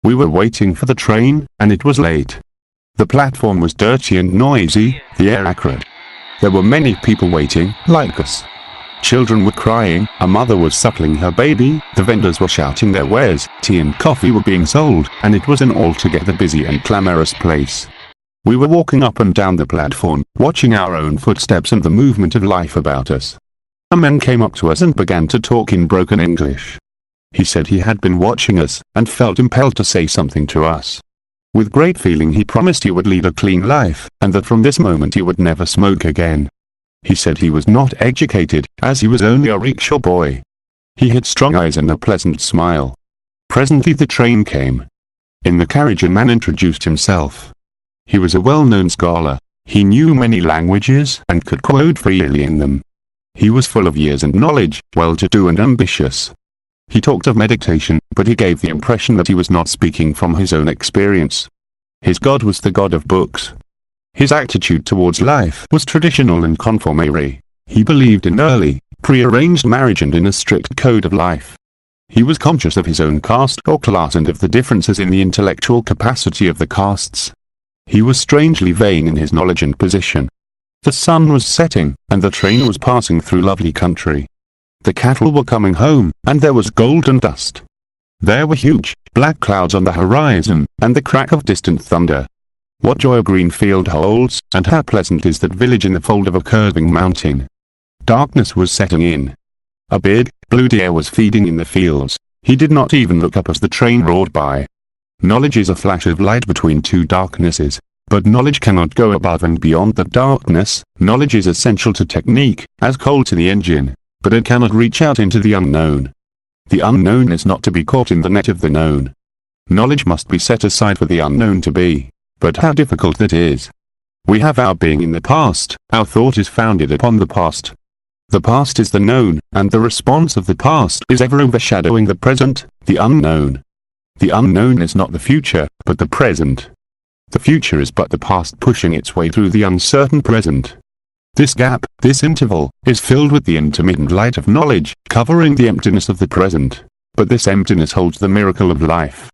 We were waiting for the train, and it was late. The platform was dirty and noisy, the air acrid. There were many people waiting, like us. Children were crying, a mother was suckling her baby, the vendors were shouting their wares, tea and coffee were being sold, and it was an altogether busy and clamorous place. We were walking up and down the platform, watching our own footsteps and the movement of life about us. A man came up to us and began to talk in broken English. He said he had been watching us, and felt impelled to say something to us. With great feeling he promised he would lead a clean life, and that from this moment he would never smoke again. He said he was not educated, as he was only a rickshaw boy. He had strong eyes and a pleasant smile. Presently the train came. In the carriage a man introduced himself. He was a well-known scholar. He knew many languages and could quote freely in them. He was full of years and knowledge, well-to-do and ambitious. He talked of meditation, but he gave the impression that he was not speaking from his own experience. His God was the God of books. His attitude towards life was traditional and conformary. He believed in early, pre-arranged marriage and in a strict code of life. He was conscious of his own caste or class and of the differences in the intellectual capacity of the castes. He was strangely vain in his knowledge and position. The sun was setting, and the train was passing through lovely country. The cattle were coming home, and there was golden dust. There were huge, black clouds on the horizon, and the crack of distant thunder. What joy a green field holds, and how pleasant is that village in the fold of a curving mountain. Darkness was setting in. A big, blue deer was feeding in the fields. He did not even look up as the train roared by. Knowledge is a flash of light between two darknesses, but knowledge cannot go above and beyond that darkness. Knowledge is essential to technique, as coal to the engine, but it cannot reach out into the unknown. The unknown is not to be caught in the net of the known. Knowledge must be set aside for the unknown to be. But how difficult that is. We have our being in the past, our thought is founded upon the past. The past is the known, and the response of the past is ever overshadowing the present, the unknown. The unknown is not the future, but the present. The future is but the past pushing its way through the uncertain present. This gap, this interval, is filled with the intermittent light of knowledge, covering the emptiness of the present. But this emptiness holds the miracle of life.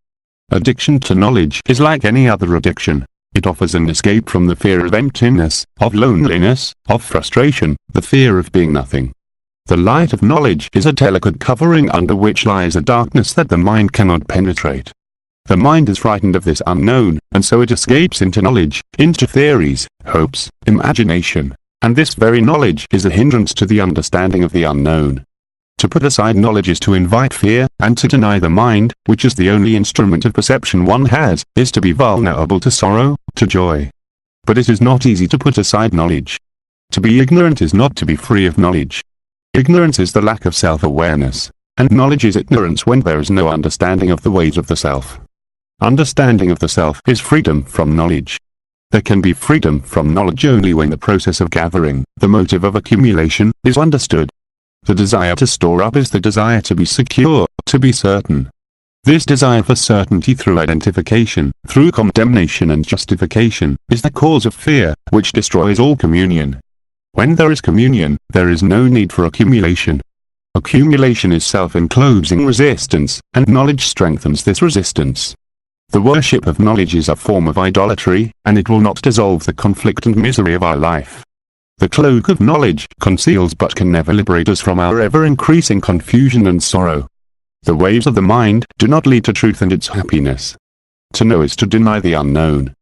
Addiction to knowledge is like any other addiction. It offers an escape from the fear of emptiness, of loneliness, of frustration, the fear of being nothing. The light of knowledge is a delicate covering under which lies a darkness that the mind cannot penetrate. The mind is frightened of this unknown, and so it escapes into knowledge, into theories, hopes, imagination, and this very knowledge is a hindrance to the understanding of the unknown. To put aside knowledge is to invite fear, and to deny the mind, which is the only instrument of perception one has, is to be vulnerable to sorrow, to joy. But it is not easy to put aside knowledge. To be ignorant is not to be free of knowledge. Ignorance is the lack of self-awareness, and knowledge is ignorance when there is no understanding of the ways of the self. Understanding of the self is freedom from knowledge. There can be freedom from knowledge only when the process of gathering, the motive of accumulation, is understood. The desire to store up is the desire to be secure, to be certain. This desire for certainty through identification, through condemnation and justification, is the cause of fear, which destroys all communion. When there is communion, there is no need for accumulation. Accumulation is self-enclosing resistance, and knowledge strengthens this resistance. The worship of knowledge is a form of idolatry, and it will not dissolve the conflict and misery of our life. The cloak of knowledge conceals but can never liberate us from our ever-increasing confusion and sorrow. The ways of the mind do not lead to truth and its happiness. To know is to deny the unknown.